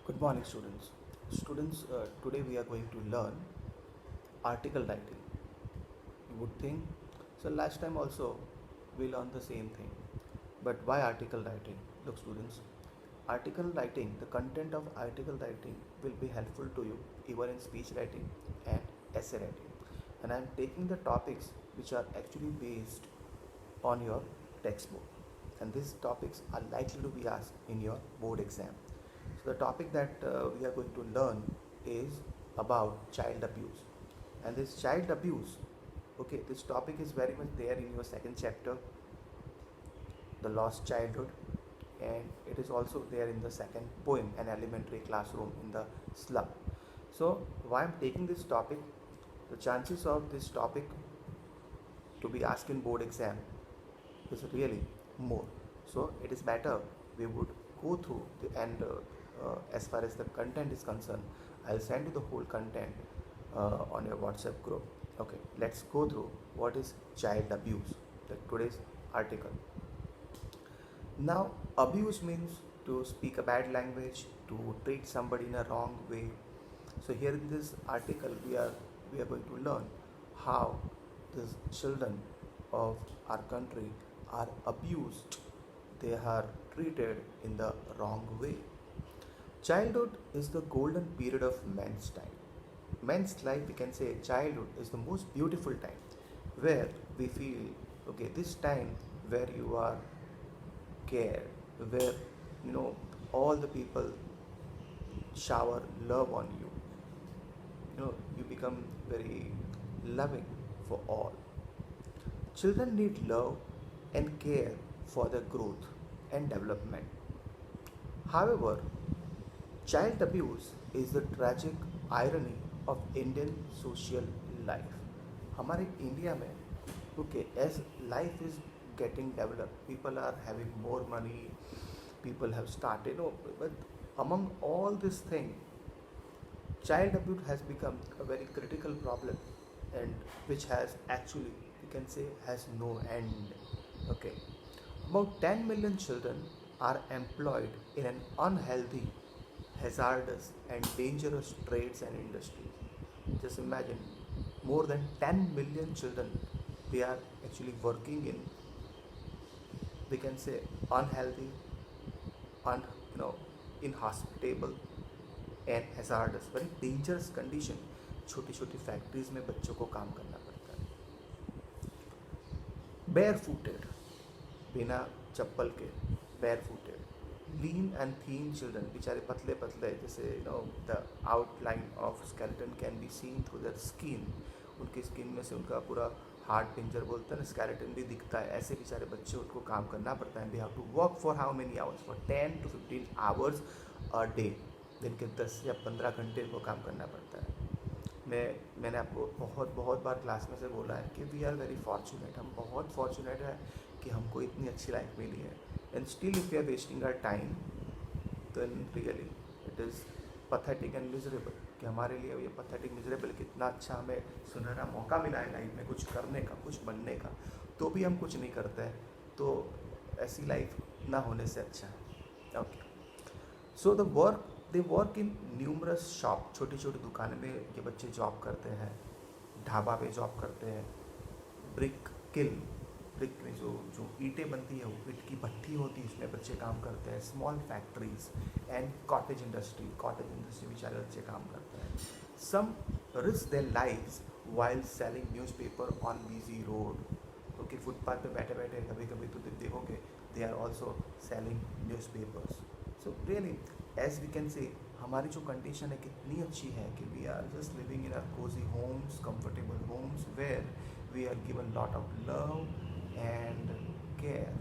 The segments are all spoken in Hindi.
Good morning, students. Today we are going to learn article writing. You would think so. Last time also we learned the same thing. But why article writing? Look, students, article writing, the content of article writing will be helpful to you even in speech writing and essay writing. And I am taking the topics which are actually based on your textbook. And these topics are likely to be asked in your board exam. So the topic that we are going to learn is about child abuse. And this child abuse, okay, this topic is very much there in your second chapter, The Lost Childhood, and it is also there in the second poem, An Elementary Classroom in the Slum. So why I'm taking this topic, the chances of this topic to be asked in board exam is really more. So it is better we would go through as far as the content is concerned, I'll send you the whole content on your WhatsApp group. Okay, let's go through what is child abuse, the today's article. Now, abuse means to speak a bad language, to treat somebody in a wrong way. So here in this article, we are going to learn how these children of our country are abused. They are treated in the wrong way. Childhood is the golden period of men's time. Men's life, we can say, childhood is the most beautiful time where we feel, okay, this time where you are cared, where you know all the people shower love on you. You become very loving for all. Children need love and care for their growth and development. However, child abuse is the tragic irony of Indian social life. हमारे इंडिया में okay, as life is getting developed, people are having more money, people have started, but among all this thing, child abuse has become a very critical problem, and which has actually, we can say, has no end. Okay, about 10 million children are employed in an unhealthy, hazardous, and dangerous trades and industries. Just imagine, more than 10 million children, they are actually working in, we can say, unhealthy, un, you know, inhospitable and hazardous, very dangerous condition. छोटी छोटी फैक्ट्रीज में बच्चों को काम करना पड़ता है, बेयर फूटेड, बिना चप्पल के, bare footed, lean and thin children, बेचारे पतले पतले, जैसे the outline of skeleton can be seen through their skin, उनकी स्किन में से उनका पूरा हार्ट पिंजर बोलते हैं ना, स्केलेटन भी दिखता है, ऐसे बेचारे बच्चे, उनको काम करना पड़ता है. They have to work for how many hours, for 10 to 15 hours a day. दिन के 10 या 15 घंटे को काम करना पड़ता है. मैंने आपको बहुत बहुत बार क्लास में से बोला है कि वी आर वेरी फॉर्चुनेट, हम बहुत फॉर्चुनेट है कि हमको इतनी अच्छी लाइफ मिली है. And still if you are wasting our time, then really it is pathetic and miserable, कि हमारे लिए ये पथेटिक मिजरेबल, कितना अच्छा हमें सुनहरा मौका मिला है लाइफ में कुछ करने का, कुछ बनने का, तो भी हम कुछ नहीं करते हैं. तो ऐसी लाइफ ना होने से अच्छा है. Okay, so the work, they work in numerous shop, छोटी छोटी दुकानें में ये बच्चे जॉब करते हैं, ढाबा पे जॉब करते हैं, ब्रिक किल, ब्रिक में जो जो ईंटें बनती है, वो ईंट की भट्टी होती है, उसमें बच्चे काम करते हैं, small factories and cottage industry बेचारे बच्चे काम करते हैं. Some risk their lives while selling newspaper on busy road. Okay, footpath पे बैठे बैठे कभी कभी तो देखोगे they are also selling newspapers. So really, as we can say, हमारी जो कंडीशन है कितनी अच्छी है कि we are just living in our cosy homes, comfortable homes, where we are given lot of love and care.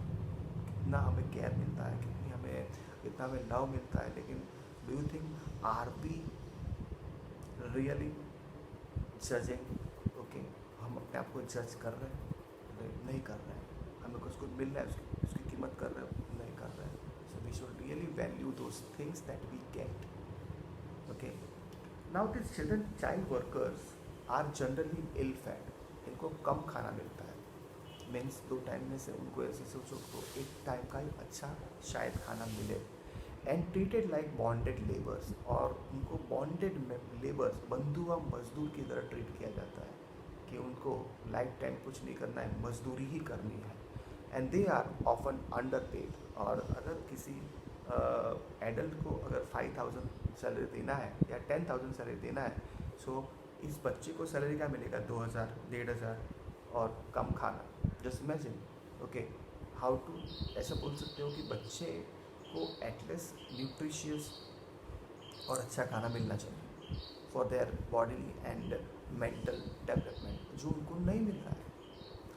कितना हमें केयर मिलता है, कितनी हमें, कितना हमें लव मिलता है. लेकिन do you think are we really judging? Okay, हम अपने आप को जज कर रहे हैं? नहीं कर रहे हैं. हमें कुछ कुछ मिल रहा है, उसकी कीमत कर रहे हो? नहीं कर रहे हैं. So we should really value those things that we get. Okay. Now these children, child workers are generally ill-fed. इनको कम खाना मिलता है. मीन्स 2 टाइम में से उनको ऐसे सोचो तो एक टाइम का ही अच्छा शायद खाना मिले. And treated like bonded labours, और उनको बॉन्डेड लेबर्स, बंधुआ मजदूर की तरह ट्रीट किया जाता है कि उनको लाइफ टाइम कुछ नहीं करना है, मजदूरी ही करनी है। And they are often underpaid, और अगर किसी एडल्ट को अगर 5,000 सैलरी देना है या 10,000 सैलरी देना है, सो इस बच्चे को सैलरी क्या मिलेगा, 2,000, 1,500 और कम खाना। Just imagine, okay, how to, ऐसा बोल सकते हो कि बच्चे को एटलीस्ट न्यूट्रिशियस और अच्छा खाना मिलना चाहिए for their body and mental development, जो उनको नहीं मिल रहा है।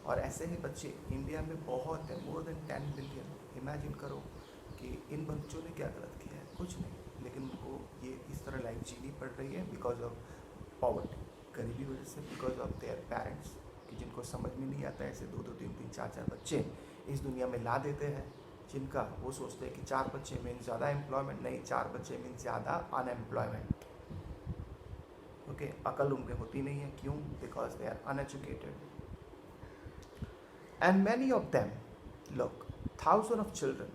और ऐसे ही बच्चे इंडिया में बहुत है, मोर देन 10 बिलियन। इमेजिन करो कि इन बच्चों ने क्या गलत किया है, कुछ नहीं, लेकिन उनको ये इस तरह लाइफ जीनी पड़ रही है बिकॉज ऑफ पॉवर्टी, गरीबी वजह से, बिकॉज ऑफ देयर पेरेंट्स, कि जिनको समझ में नहीं आता, ऐसे 2-2, 3-3, 4-4 बच्चे इस दुनिया में ला देते हैं, जिनका वो सोचते हैं कि 4 बच्चे मीन ज़्यादा एम्प्लॉयमेंट, नहीं, 4 बच्चे मीन ज़्यादा अनएम्प्लॉयमेंट। ओके, अकल उनमें होती नहीं है, क्यों, because they are uneducated. And many of them, look, thousands of children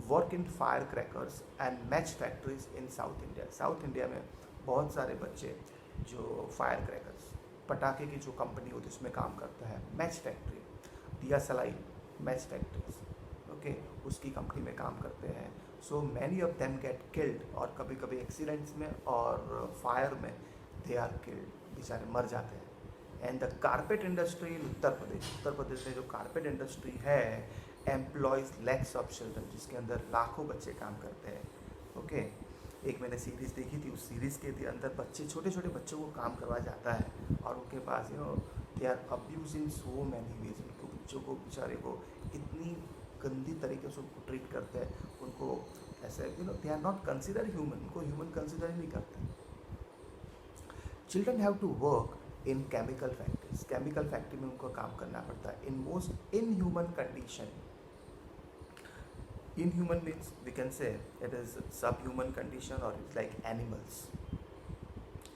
work in firecrackers and match factories in South India. South India में बहुत सारे बच्चे जो फायर क्रैकर्स, पटाखे की जो कंपनी होती है उसमें काम करता है, मैच फैक्ट्री, दिया सलाई मैच फैक्ट्रीज, ओके, उसकी कंपनी में काम करते हैं। So many of them get killed, और कभी कभी एक्सीडेंट्स में और फायर में दे आर किल्ड, बेचारे मर जाते हैं। And the carpet industry in Uttar Pradesh में जो कारपेट इंडस्ट्री है एम्प्लॉयज लैक्स ऑफ चिल्ड्रन, जिसके अंदर लाखों बच्चे काम करते हैं। ओके, एक मैंने सीरीज़ देखी थी, उस सीरीज़ के अंदर बच्चे, छोटे छोटे बच्चों को काम करवाया जाता है, और उनके पास they are abusing so many ways, उनको बच्चों को बेचारे को इतनी गंदी तरीके से उनको ट्रीट करते हैं, उनको ऐसे they are not consider human, उनको ह्यूमन कंसिडर ही नहीं करते। Children have to work in chemical factories, chemical factory में उनको काम करना पड़ता है in most inhuman condition. Inhuman means we can say it is subhuman condition, और इट्स लाइक एनिमल्स,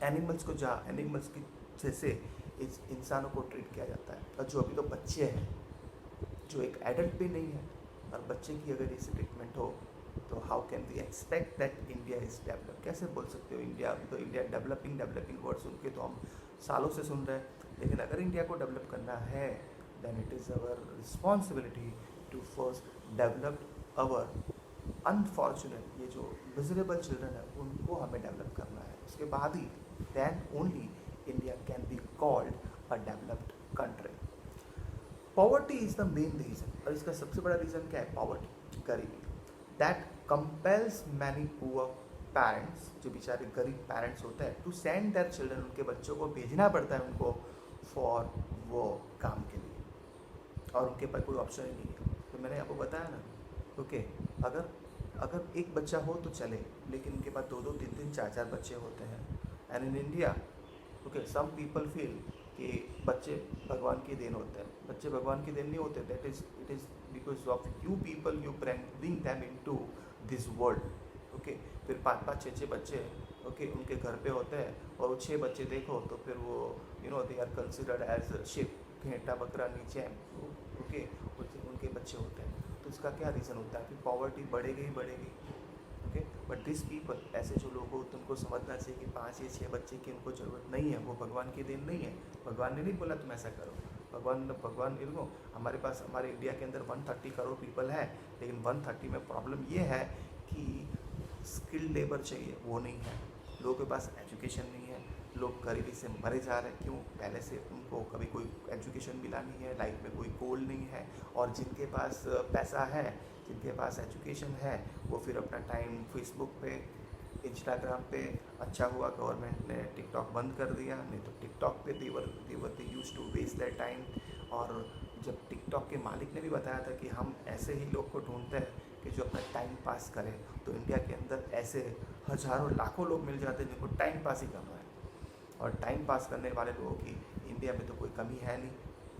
एनिमल्स को जहाँ एनिमल्स की जैसे इस इंसानों को ट्रीट किया जाता है। और जो अभी तो बच्चे हैं, जो एक एडल्ट भी नहीं है, और बच्चे की अगर इसे ट्रीटमेंट हो, तो how can we expect that India is develop, कैसे बोल सकते हो इंडिया, अभी तो इंडिया डेवलपिंग वर्ड सुन के तो हम सालों से सुन रहे हैं, लेकिन अगर इंडिया को डेवलप करना है, then it is our responsibility to first develop our unfortunate, ये जो मिजरेबल चिल्ड्रन है उनको हमें डेवलप करना है, उसके बाद ही then only India can be called a developed country. Poverty is the main reason, और इसका सबसे बड़ा रीजन क्या है, पॉवर्टी, गरीबी, that compels many poor parents, जो बेचारे गरीब पेरेंट्स होते हैं, टू सेंड देयर चिल्ड्रन, उनके बच्चों को भेजना पड़ता है उनको फॉर वो काम के लिए, और उनके पास कोई ऑप्शन ही नहीं है। तो मैंने आपको बताया ना, ओके, अगर अगर एक बच्चा हो तो चले, लेकिन उनके पास 2-2, 3-3, 4-4 बच्चे होते हैं। And in India, okay, some people feel कि बच्चे भगवान की देन होते हैं, बच्चे भगवान की देन नहीं होते, that is it is because of you people, you bring them into this world. Okay, फिर 5-5, 6-6 बच्चे, ओके, उनके घर पे होते हैं, और वो 6 बच्चे देखो तो फिर वो they are considered as sheep, घेंटा बकरा नीचे, ओके, उनके बच्चे होते हैं। तो इसका क्या रीज़न होता है, फिर पॉवर्टी बढ़ेगी ही बढ़ेगी। ओके, बट दिस पीपल, ऐसे जो लोग हो, तुमको समझना चाहिए कि 5 या 6 बच्चे की उनको ज़रूरत नहीं है, वो भगवान की देन नहीं है, भगवान ने नहीं बोला तुम ऐसा करो। भगवान देखो, हमारे पास, हमारे इंडिया के अंदर 130 करोड़ पीपल है, लेकिन 130 में प्रॉब्लम ये है कि स्किल्ड लेबर चाहिए, वो नहीं है, लोगों के पास एजुकेशन नहीं है, लोग गरीबी से मरे जा रहे हैं, क्यों, पहले से उनको कभी कोई एजुकेशन मिला नहीं है, लाइफ में कोई गोल नहीं है। और जिनके पास पैसा है, जिनके पास एजुकेशन है, वो फिर अपना टाइम फेसबुक पे, इंस्टाग्राम पे, अच्छा हुआ गवर्नमेंट ने टिकटॉक बंद कर दिया, नहीं तो टिकटॉक पे they used to waste their time. और जब टिकटॉक के मालिक ने भी बताया था कि हम ऐसे ही लोग को ढूंढते हैं कि जो अपना टाइम पास करें, तो इंडिया के अंदर ऐसे हज़ारों लाखों लोग मिल जाते हैं जिनको टाइम पास ही करना है। और टाइम पास करने वाले लोगों की इंडिया में तो कोई कमी है नहीं,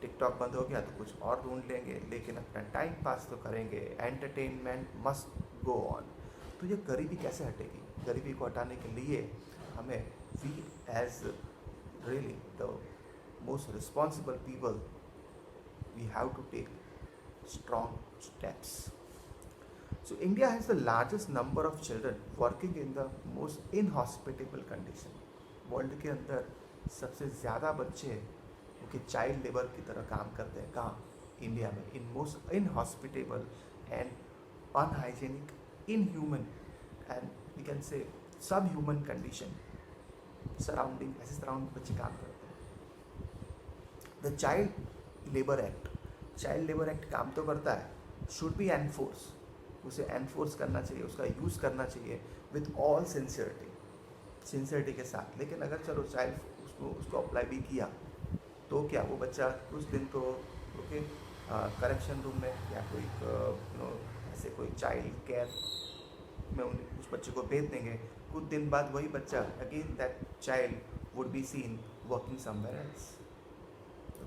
टिकटॉक बंद हो गया तो कुछ और ढूंढ लेंगे, लेकिन अपना टाइम पास तो करेंगे, एंटरटेनमेंट मस्ट गो ऑन। तो ये गरीबी कैसे हटेगी, गरीबी को हटाने के लिए हमें, we as really the most responsible people, we have to take strong steps. So India has the largest number of children working in the most inhospitable condition. World के अंदर सबसे ज़्यादा बच्चे वो कि चाइल्ड लेबर की तरह काम करते हैं कहाँ? इंडिया में, in most inhospitable and unhygienic, inhuman and we can say subhuman condition surrounding, ऐसे सराउंडिंग बच्चे काम करते हैं. द चाइल्ड लेबर एक्ट काम तो करता है, शुड बी एनफोर्स, उसे एनफोर्स करना चाहिए, उसका यूज़ करना चाहिए विथ ऑल सिंसियरिटी के साथ. लेकिन अगर चलो चाइल्ड उसको अप्लाई भी किया तो क्या वो बच्चा कुछ दिन तो ओके करेक्शन रूम में या कोई ऐसे कोई चाइल्ड केयर में उस बच्चे को भेज देंगे. कुछ दिन बाद वही बच्चा again that child would be seen working somewhere else.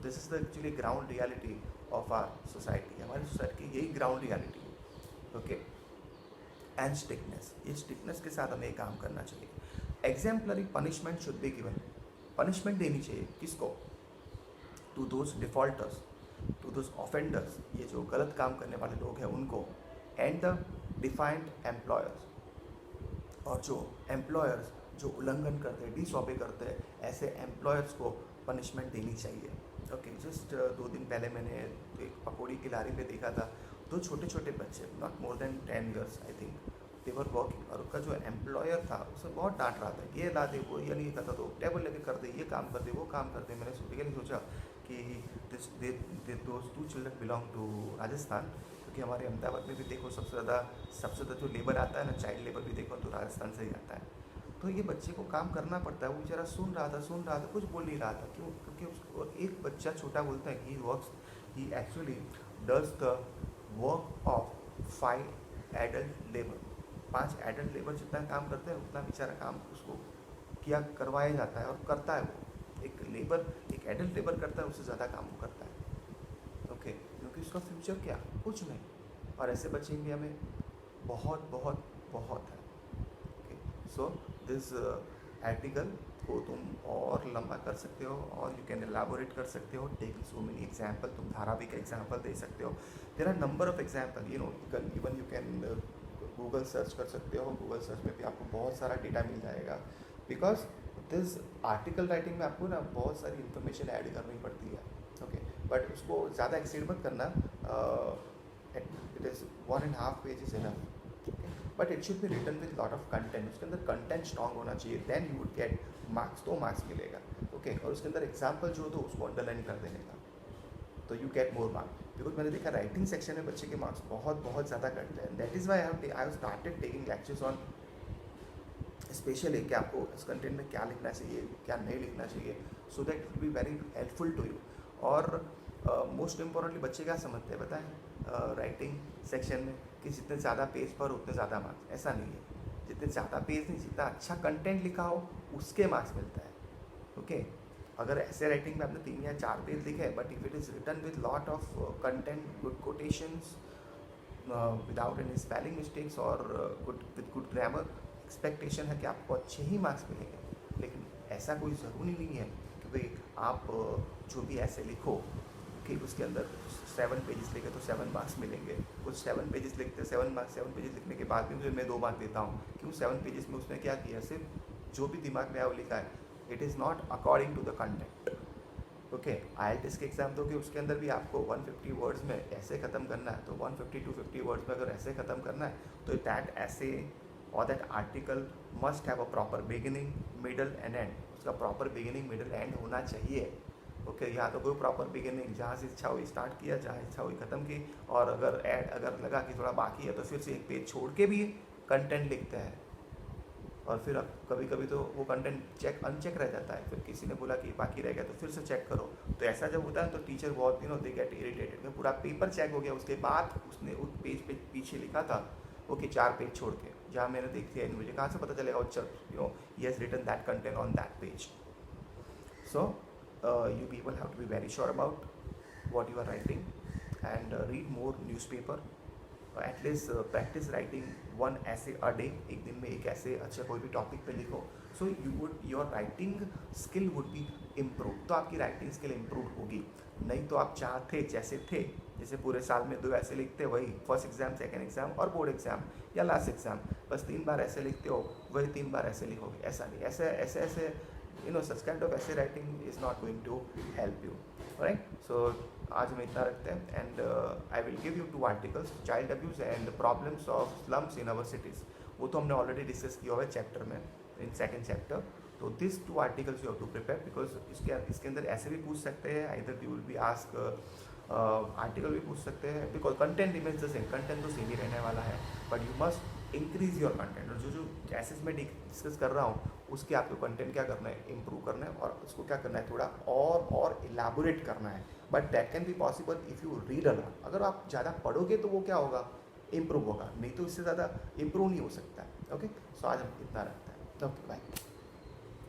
This is the actually ground reality of our society. हमारी सोसाइटी की यही ग्राउंड रियलिटी है. ओके, एंड स्ट्रिक्टनेस, ये स्ट्रिक्टनेस के साथ हमें काम करना चाहिए. Exemplary punishment should be given. Punishment देनी चाहिए किसको? To those defaulters, to those offenders, ये जो गलत काम करने वाले लोग हैं उनको, एंड द डिफाइंड एम्प्लॉयर्स, और जो एम्प्लॉयर्स जो उल्लंघन करते हैं, डिसऑबे करते हैं, ऐसे एम्प्लॉयर्स को पनिशमेंट देनी चाहिए. ओके, जस्ट 2 दिन पहले मैंने एक पकौड़ी की लारी पे देखा था, 2 छोटे छोटे बच्चे, not more than 10 years I think, they were working, और उसका जो एम्प्लॉयर था उसे बहुत डांट रहा था, ये ला दे, वो ये नहीं करता, तो टेबल लेके कर दे, ये काम कर दे, वो काम कर दे. मैंने बेसिकली सोचा कि those 2 children belong to Rajasthan, क्योंकि हमारे अहमदाबाद में भी देखो सबसे ज़्यादा जो लेबर आता है ना, चाइल्ड लेबर भी देखो तो राजस्थान से ही आता है. तो ये बच्चे को काम करना पड़ता है. वो बेचारा सुन रहा था, कुछ बोल नहीं रहा था. क्यों? क्योंकि उसको एक बच्चा छोटा बोलता है ही actually does the work of 5 adult labour. 5 adult labour जितना काम करते हैं उतना बेचारा काम उसको करवाया जाता है और करता है. वो एक एडल्ट लेबर करता है, उससे ज़्यादा काम वो करता है. ओके, क्योंकि उसका फ्यूचर क्या? कुछ नहीं. और ऐसे बच्चे इंडिया में बहुत बहुत बहुत है. ओके, सो दिस आर्टिकल को तुम और लंबा कर सकते हो और यू कैन एलाबोरेट कर सकते हो, टेकिंग सो मेनी एग्जाम्पल. तुम धारावी का एग्जाम्पल दे सकते हो. There are number of example, even you can Google search कर सकते हो. गूगल सर्च में भी आपको बहुत सारा डेटा मिल जाएगा. बिकॉज दिस आर्टिकल राइटिंग में आपको ना बहुत सारी इन्फॉर्मेशन ऐड करनी पड़ती है. ओके, बट उसको ज़्यादा एक्सीड मत करना. It is 1.5 pages enough. But it should be written with lot of content. उसके अंदर कंटेंट स्ट्रॉन्ग होना चाहिए, then you would get marks. तो मार्क्स मिलेगा. ओके, और उसके अंदर एग्जाम्पल जो तो उसको अंडरलाइन कर देने का, तो you get more marks. Because मैंने देखा राइटिंग सेक्शन में बच्चे के मार्क्स बहुत बहुत ज़्यादा कटते हैं. That is why I have started taking lectures on specially कि आपको इस कंटेंट में क्या लिखना चाहिए, क्या नहीं लिखना चाहिए, so that it will be very helpful to you. और मोस्ट इम्पॉर्टेंटली बच्चे क्या समझते हैं बताएं राइटिंग सेक्शन में कि जितने ज़्यादा पेज पर उतने ज़्यादा मार्क्स. ऐसा नहीं है. जितने ज़्यादा पेज नहीं, जितना अच्छा कंटेंट लिखा हो उसके मार्क्स मिलता है. ओके, अगर ऐसे राइटिंग में आपने 3 या 4 पेज लिखे हैं, but if it is written with lot of content, good quotations, without any spelling mistakes और गुड ग्रामर, एक्सपेक्टेशन है कि आपको अच्छे ही मार्क्स मिलेंगे. लेकिन ऐसा कोई ज़रूरी नहीं है कि भाई आप जो भी ऐसे लिखो कि उसके अंदर 7 पेजेस लिखे तो 7 मार्क्स मिलेंगे. कुछ 7 पेजेस लिखते 7 मार्क्स, 7 पेजेस लिखने के बाद भी मुझे मैं 2 मार्क्स देता हूँ. क्यों? 7 पेजेस में उसने क्या किया? सिर्फ जो भी दिमाग में आया वो लिखा है. It is not according to the content. Okay, IELTS के एग्जाम दोगे उसके अंदर भी आपको 150 वर्ड्स में ऐसे ख़त्म करना है. तो 150 to 50 वर्ड्स में अगर ऐसे ख़त्म करना है तो दैट ऐसे और that article must have a proper beginning, middle and and. उसका प्रॉपर बिगिनिंग, मिडल, एंड होना चाहिए. ओके, यहाँ तो कोई प्रॉपर बिगिनिंग, जहाँ से इच्छा हुई स्टार्ट किया, जहाँ इच्छा हुई ख़त्म की. और अगर लगा कि थोड़ा बाकी है तो फिर से एक पेज छोड़ के भी कंटेंट लिखते हैं. और फिर अब कभी कभी तो वो कंटेंट अनचेक रह जाता है. फिर किसी ने बोला कि बाकी रह गया तो फिर से चेक करो. तो ऐसा जब होता है तो टीचर बहुत दे गेट इरिटेटेड कि पूरा पेपर चेक हो गया, उसके बाद उसने उस पेज पे पीछे लिखा था ओके 4 पेज छोड़ के, जहाँ मैंने देखी है मुझे कहाँ से पता चलेगा he has written that content on that page. So you people have to be very sure about what you are writing and read more newspaper. At least practice writing 1 essay a day. एक दिन में 1 ऐसे अच्छा कोई भी टॉपिक पे लिखो. So your writing skill would be improve. तो आपकी writing skill improve होगी. नहीं तो आप जहाँ थे जैसे थे जैसे पूरे साल में 2 ऐसे लिखते हो, वही फर्स्ट एग्जाम, सेकंड एग्जाम और बोर्ड एग्जाम या लास्ट एग्जाम, बस 3 बार ऐसे लिखते हो, वही 3 बार ऐसे लिखोगे, ऐसा नहीं, ऐसे ऐसे ऐसे सच काइंड ऑफ ऐसे writing is not going to help you, right. So आज हम इतना रखते हैं, and I will give you 2 articles, child abuse and problems of slums in our cities. वो तो हमने ऑलरेडी डिस्कस किया हुआ है चैप्टर में, इन सेकेंड चैप्टर। तो this 2 articles you have to prepare, because इसके अंदर ऐसे भी पूछ सकते हैं, either you will be ask article भी पूछ सकते हैं, because content remains the same, content तो सेम ही रहने वाला है, but you must increase your content. और जो एसेस में डिस्कस कर रहा हूँ उसके आपको कंटेंट क्या करना है, इम्प्रूव करना है, और उसको क्या करना है, थोड़ा और इलाबोरेट करना है। But that can be possible if you read a lot. अगर आप ज़्यादा पढ़ोगे तो वो क्या होगा, इम्प्रूव होगा, नहीं तो इससे ज़्यादा इम्प्रूव नहीं हो सकता है। ओके, सो आज हम इतना रखते हैं। Okay, bye.